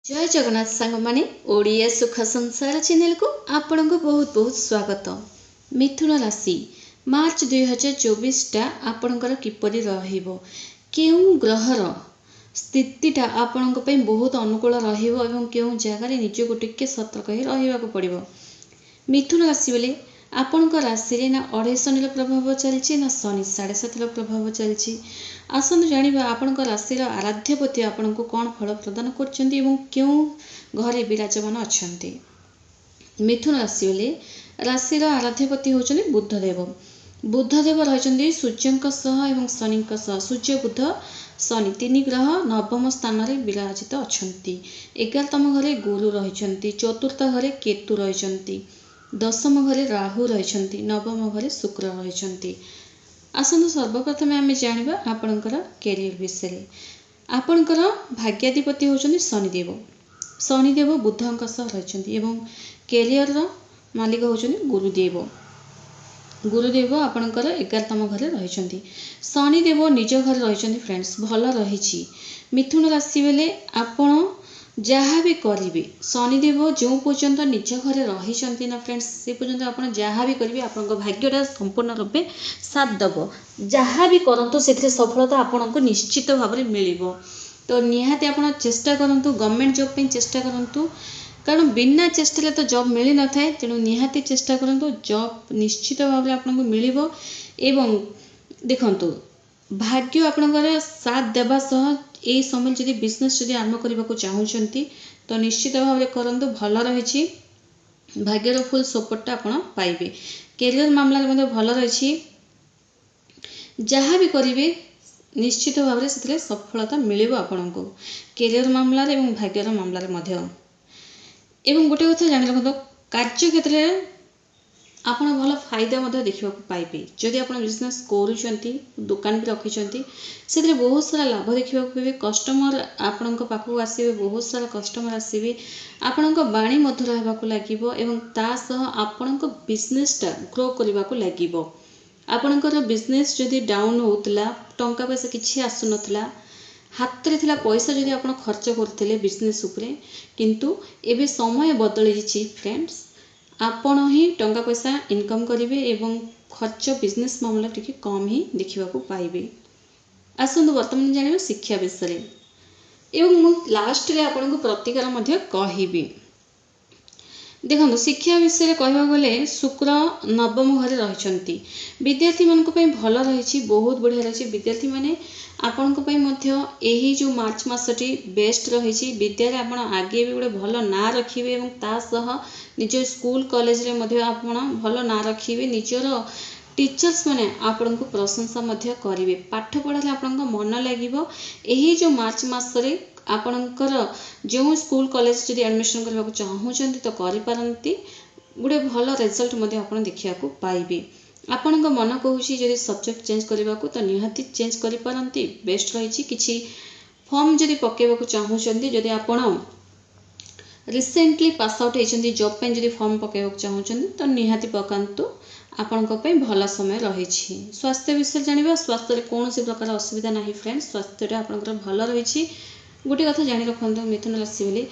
जय जगन्नाथ सांग माने ओडिया सुख संसार चैनल को आपण को बहुत बहुत स्वागत। मिथुन राशि मार्च 2024 टा आपणकर किपरि रहिबो, केउ ग्रहर स्थितिटा आपण को पई बहुत अनुकूल रहिबो एवं केउ जगह निज को टिके सतर्क ही रहिबा को पड़िबो। मिथुन राशि बेले आपण राशि रे ना 28 शनि प्रभाव चलछि ना शनि 7.5 प्रभाव चलछि। आसंतु जानिबा आपण राशि आराध्यपति आपण को कौन फल प्रदान करछन्ती एवं क्यों घरे विराजमान अछन्ती। मिथुन राशि बेले राशि आराध्यपति होचनी बुधदेव। बुधदेव रहिचन्ती सूर्यंक सह एवं शनिंक सह। सूर्य बुध शनि तीन ग्रह नवम स्थान रे विराजित अछन्ती। 11तम घरे गुरु रहिचन्ती, चतुर्थ घरे केतु रहिचन्ती, दशम घरे राहु रहिचन्ती, नवम घरे शुक्र रहिचन्ती। आसंतु सर्वप्रथमे आमे जानिबा आपणकर कैरियर विषय। आपणकर भाग्याधिपति होचन्ती शनिदेव। शनिदेव बुधंक सह रहिचन्ती एवं कैरियर मालिक होचन्ती गुरुदेव। गुरुदेव आपणकर 11तम घरे रहिचन्ती। शनिदेव निज घर रहिचन्ती फ्रेंड्स भल रहिछि। मिथुन राशि बेले आपण जहाँ भी करिवे शनिदेव जो पर्यंत निज घरे रहिचन्ती ना फ्रेंड्स से पर्यंत आपण जहाँ भी करिवे आपन भाग्यटा संपूर्ण रूपे साथ दबो। जहाँ भी करंतु सेथिरे सफलता आपन को निश्चित भाव में मिलिबो। तो निहाती आपण चेष्टा करंतु गवर्नमेंट जॉब पे चेष्टा करंतु, कारण बिना चेष्टा तो जॉब मिली न थाए। तेणु निहाती चेष्टा करंतु, जॉब निश्चित भाव में आपन को मिलिबो। एवं देखंतु भाग्य आपनकर साथ देबा सह ए समय जदि बिजनेस जदि आरंभ करबा को चाहूचंती तो निश्चित भाव में करंतु, भल रहिछि। भाग्यर फुल सपोर्ट आपण पाइबे। कैरियर मामला मध्ये भल रहिछि। जहाँ भी करिवे निश्चित भाव में सेथिरे सफलता मिलिबो आपण को कैरियर मामला रे एवं भाग्यर मामला रे मध्ये। एवं गोटे कथा जानि रखतो, कार्य क्षेत्र रे आपण भल फायदा मध्ये देखिबा को पाइबे। जदि आपण बिजनेस करूचंती, दुकान भी रखिचंती, सेथिरे बहुत सारा लाभ देखिबा को पाइबे। कस्टमर आपण को पाखु आसीबे, बहुत सारा कस्टमर आसीबे। आपण को बाणी मधुर हेबा को लागिबो एवं ता सह आपण को बिजनेस टा ग्रो करबा को लागिबो। आपणकर बिजनेस जदि डाउन होतला, टंका पैसा किछि आसु नथला, हाथ रे थिला पैसा जदि आपण खर्च करथिले बिजनेस उपरे, किंतु एबे समय बदली छि फ्रेंड्स। आपण ही टंका पैसा इनकम करिवे एवं खर्च बिजनेस मामला टिके कम ही देखिबा को पाइबे। आसंतु वर्तमान जानिबा शिक्षा विषय एवं मु लास्ट रे आपण को प्रतिकार मध्ये कहिबी। देखो शिक्षा विषय कहवा गले शुक्र नवम घरे रहिचंती। विद्यार्थी मान को पई भल रहिछि, बहुत बढ़िया रहिछि। विद्यार्थी माने आपण को पई मध्य एही जो मार्च मासटी बेस्ट रहिछि। विद्यारे आपण आगे भी गोटे भल ना रखिबे एवं ता सह निज स्कूल कॉलेज रे मध्य आपण भल ना रखिबे। निजर टीचर्स माने आपण को प्रशंसा मध्य करिवे। पाठ पढ़ाले आपण को मन लागिवो। एही जो मार्च मास रे आपणकर जो स्कूल कॉलेज जदि एडमिशन करबा को चाहूचंती तो करि पारंती। गुडे भल रिजल्ट मध्ये आपण देखिया को पाइबे। आपण को मन कहूची जदि सब्जेक्ट चेंज करबा को तो निहाती चेंज करि पारंती, बेस्ट रहिछि। किछि फॉर्म जदि पकेबा को चाहूचंती, जदि आपण रिसेंटली पास आउट होइचंती, जॉब पे जदि फॉर्म पकेबा को चाहूचंती तो निहाती पकांतु, आपण को पई भला समय रहिछि। स्वास्थ्य विषय जानिबा। स्वास्थ्य रे कोनोसी प्रकार असुविधा नाही फ्रेंड्स। स्वास्थ्य रे आपनकर भल रहिछि। गोटे कथा जानि रखंतु, मिथुन राशि बेले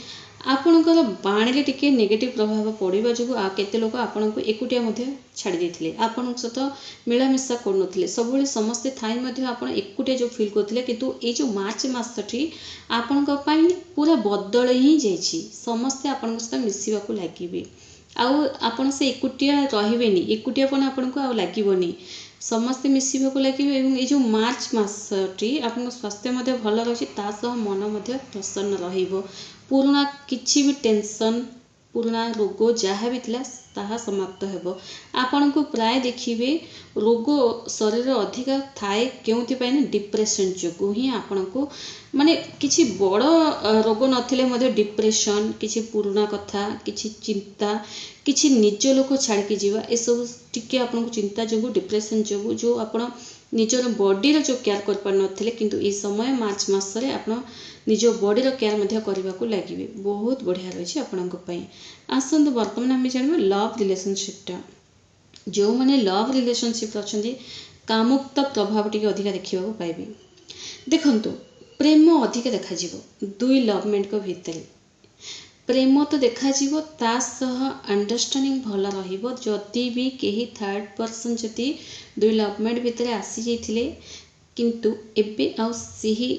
आपणकर बाणी रे टिके नेगेटिव प्रभाव पड़िबा जोगु आ केते लोक आपण को एकुटिया मध्ये छाडी देथिले। आपण सहित मिलामिशा करनथिले। सबले समस्ते थाई मध्ये आपण एकुटिया जो फील करथिले, किंतु ए जो मार्च मासठी आपण को पई पूरा बदल ही जाइछि। समस्ते आपण सहित मिसिबा को लागिबे। आउ आपण से एकुटिया रहिबेनी, एकुटियापन आपण को आ लागिबोनी। समस्ते मिसिबा को लागिबे एवं ए जो मार्च मासटी आपण स्वास्थ्य मध्ये भल रहिछि, ता सह मन मध्ये प्रसन्न रहिबो। पुराना किछि भी टेंशन, पुराना रोग जहाँ भी थिला ताहा समाप्त हेबो। आपण को प्राय देखिबे रोग शरीर अधिक थाए केउथि पय न डिप्रेशन जोगु ही आपण को माने किछि बड़ रोग नथिले मध्ये डिप्रेशन, किछि पुराना कथा, किछि चिंता, किछि निज लोक छाड़ के जीवा, ए सब टिके आपण को चिंता जोगु, डिप्रेशन जोगु जो आपण निजर बॉडी रो जो केयर कर पार नथिले, किंतु ए समय मार्च मास रे आपण निज बॉडी रो केयर मध्ये करबा को लागिबे। बहुत बढ़िया रहिछि आपण को पई। आसंतु वर्तमान हम जानिबा लव रिलेशनशिप टा। जो माने लव रिलेशनशिप अछंती कामुक्त प्रभाव टिके अधिक देखिबा को पाइबे। देखंतु प्रेम अधिक देखा जिवो दुई लवमेट को भितरे। प्रेम तो देखाଯିବ ତା ସହ अंडरस्टैंडिंग भल रहिबो। जदि भी केही थर्ड पर्सन जदि दुई लवमेट भितर आसी जाइथिले किंतु एबे आउ सेही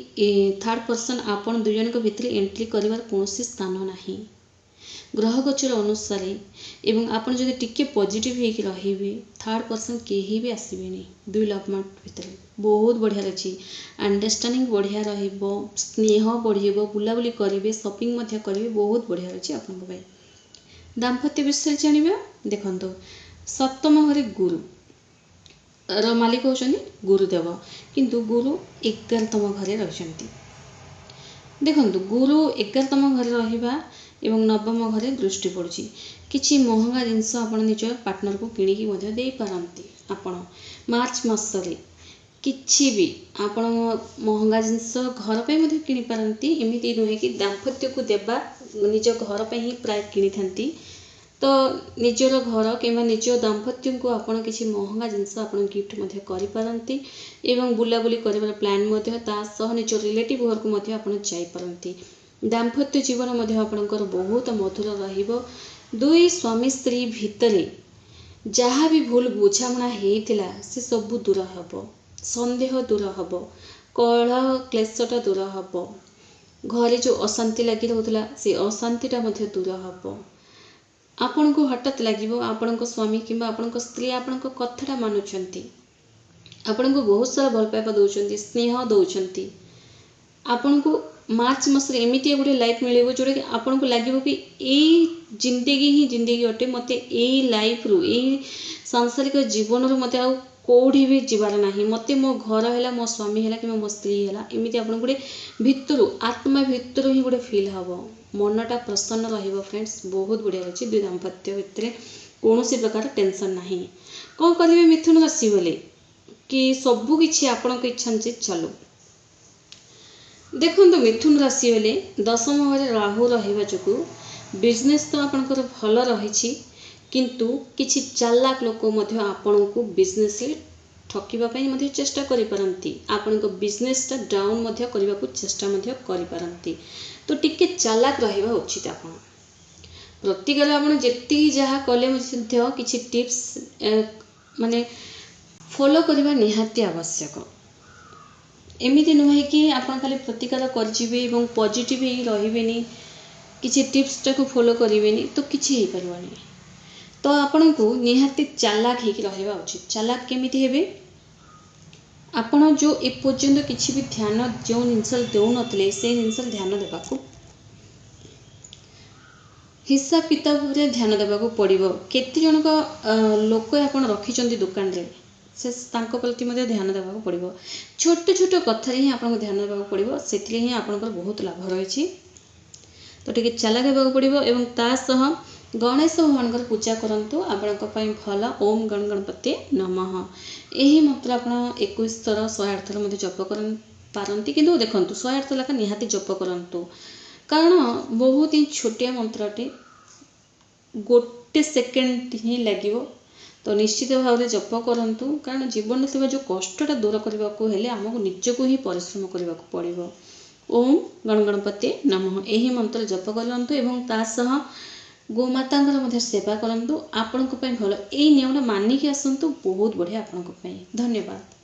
थर्ड पर्सन आपण दुई जन भितर एंट्री करिवार कोनोसी स्थान नाही। ग्रह गोचर अनुसार एवं आपण जदि टिके पॉजिटिव हेकि रहिबे थर्ड पर्सन केही भी आसीबेनी। दुई लवमेट भितर बहुत बढ़िया अछि। अंडरस्टैंडिंग बढ़िया रहिबो, स्नेह बढ़िबो, बुलाबुली करिवे, शॉपिंग मध्य करिवे, बहुत बढ़िया अछि आपन भाई। दाम्पत्य विषय जानिबा देखंतो सप्तम घरे गुरु र मालिक होचनी गुरुदेव किंतु गुरु 11तम घरे रहिसंती। देखंतु गुरु 11तम घरे रहिबा एवं 9म घरे दृष्टि पड़ुची। किछि महंगा जिनस आपण निज पार्टनर को किणिकी मध्य देई पारंती। आपण मार्च मासरे किछि भी आपण महंगा जिनस घर पे मध्य किणी पारंती। एमिति नुहे कि दाम्पत्य को देबा निज घर पे ही प्राय किणी थांती। तो निजर घर किंबा निज दाम्पत्य को आपण किछि महंगा जिनस आपण गिफ्ट मध्य करि पारंती एवं बुलाबुली करिवार प्लान मध्य ता सह निज रिलेटिव घर को मध्य आपण जाई पारंती। दाम्पत्य जीवन मध्य आपणकर बहुत मधुर रहिबो। दुई स्वामी स्त्री भितरे जहाँ भी भूल बुझामणा हेइतिला से सब दूर हबो, संदेह दूर हबो, कलह क्लेशटा दूर हबो, घरे जो अशांति लगी रहउतला से अशांतिटा मध्य दूर हबो। आपण को हठात लागिबो आपण को स्वामी किंबा आपण को स्त्री आपण को कथाटा मानुचंती, आपण को बहुत सारा भल पाइबा दउचंती, स्नेह दउचंती। आपण को मार्च मास एमती गोटे लाइफ मिले जोटा कि आपन को लगे कि यही जिंदगी ही जिंदगी अटे, मत यही लाइफ रु यही सांसारिक जीवन रु मत आउ कौड़ी भी जीवार नहीं। मत मो घर है, मो स्वामी है कि मो स्त्री है, एमती आप गोटे भितर आत्मा भितर ही गोटे फिल हम, मनटा प्रसन्न रहिबो। फ्रेंड्स बहुत बढ़िया अच्छे। दुई दाम्पत्य भितर कौन सी प्रकार टेंशन नहीं। कौन करेंगे मिथुन राशि बोले कि सबू किसी आपण इच्छा से चलू। देखो मिथुन राशि बेले 10म घरे राहु रहिबा जोगु बिजनेस तो आपनकर भल रही किंतु किछि चालाक लोक मध्य आपनको बिजनेस ठकिबा पई मध्य चेष्टा करि परंती। आपनको बिजनेसटा डाउन मध्य करबा को चेष्टा मध्य करि परंती। तो टिके चालाक रहिबा उचित। आपण प्रतिकार आपण जेति जहा कले मध्य किछि टिप्स माने फॉलो करबा निहाती आवश्यक। एमिति नुहे कि आप खाली प्रतिकार कर पॉजिटिव ही रही किसी टिप्स टाक फॉलो करेंगे तो किसी हो पारनी। तो आपण को निहाती चालाक होकर रहा उचित। चालाक केमिति हेबे आपण जो एपर्यंत किसी भी ध्यान जो जिनस दौन से जिनस ध्यान देवा हिसाब किताब ध्यान देवा पड़ो। केते जनक लोक आप रखी दुकान रे से प्रति ध्यान देवा पड़ो। छोट छोट कथार ही आपको ध्यान देवा पड़ो। से ही आपंकर बहुत लाभ रही। तो टिके चालाक होगा पड़ो एवं तासह गणेश भगवान पूजा करंतु आपण भल। ओम गण गणपति नमः यही मंत्र आप 21 थर 108 थर जप कर पारती। किंतु देखो 108 लेखा निहाती जप करंतु कारण बहुत ही छोटिया मंत्रटे गोटे सेकेंड ही लगे। तो निश्चित भाव में जप करंतु कारण जीवन में जो कष्टटा दूर करने को हेले आमको निजको ही परिश्रम करने को पड़ो। ओम गण गणपति नमः यही मंत्र जप करंतु एवं तासह गोमाता सेवा करंतु। आपण भल यही नियम मानिकी आसतु बहुत बढ़िया। आपण धन्यवाद।